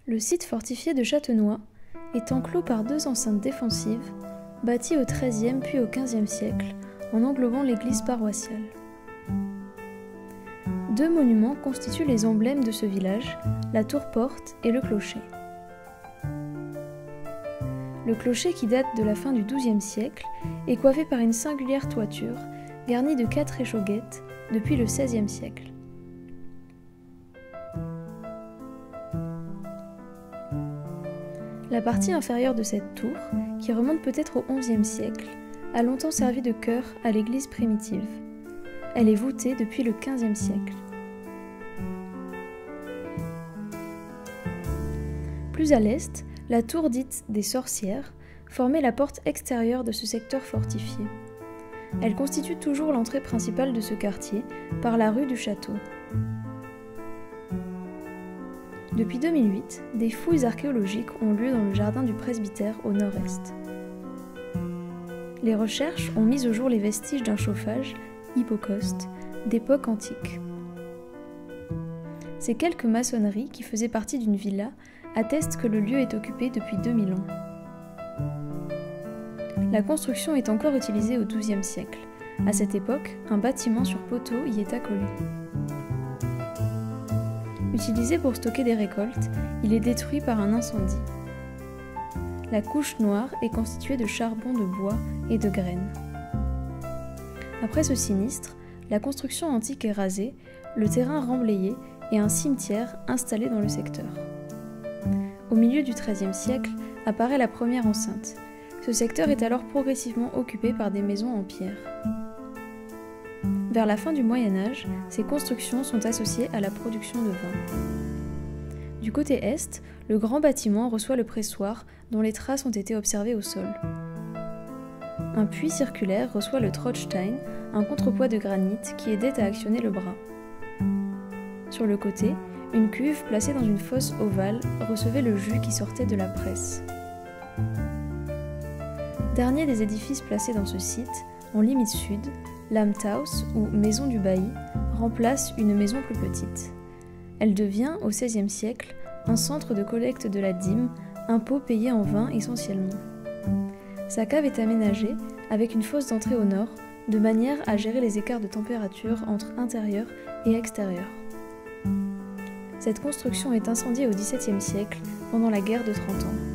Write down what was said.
Le site fortifié de Châtenois est enclos par 2 enceintes défensives, bâties au XIIIe puis au XVe siècle, en englobant l'église paroissiale. 2 monuments constituent les emblèmes de ce village, la tour-porte et le clocher. Le clocher, qui date de la fin du XIIe siècle, est coiffé par une singulière toiture, garnie de 4 échauguettes, depuis le XVIe siècle. La partie inférieure de cette tour, qui remonte peut-être au XIe siècle, a longtemps servi de chœur à l'église primitive. Elle est voûtée depuis le XVe siècle. Plus à l'est, la tour dite des Sorcières formait la porte extérieure de ce secteur fortifié. Elle constitue toujours l'entrée principale de ce quartier, par la rue du Château. Depuis 2008, des fouilles archéologiques ont lieu dans le jardin du presbytère au nord-est. Les recherches ont mis au jour les vestiges d'un chauffage, hypocauste, d'époque antique. Ces quelques maçonneries, qui faisaient partie d'une villa, attestent que le lieu est occupé depuis 2000 ans. La construction est encore utilisée au XIIe siècle. À cette époque, un bâtiment sur poteaux y est accolé. Utilisé pour stocker des récoltes, il est détruit par un incendie. La couche noire est constituée de charbon de bois et de graines. Après ce sinistre, la construction antique est rasée, le terrain remblayé et un cimetière installé dans le secteur. Au milieu du XIIIe siècle apparaît la première enceinte. Ce secteur est alors progressivement occupé par des maisons en pierre. Vers la fin du Moyen Âge, ces constructions sont associées à la production de vin. Du côté est, le grand bâtiment reçoit le pressoir dont les traces ont été observées au sol. Un puits circulaire reçoit le Trotzstein, un contrepoids de granit qui aidait à actionner le bras. Sur le côté, une cuve placée dans une fosse ovale recevait le jus qui sortait de la presse. Dernier des édifices placés dans ce site, en limite sud, l'Amthaus, ou maison du bailli, remplace une maison plus petite. Elle devient, au XVIe siècle, un centre de collecte de la dîme, impôt payé en vin essentiellement. Sa cave est aménagée, avec une fosse d'entrée au nord, de manière à gérer les écarts de température entre intérieur et extérieur. Cette construction est incendiée au XVIIe siècle, pendant la guerre de 30 ans.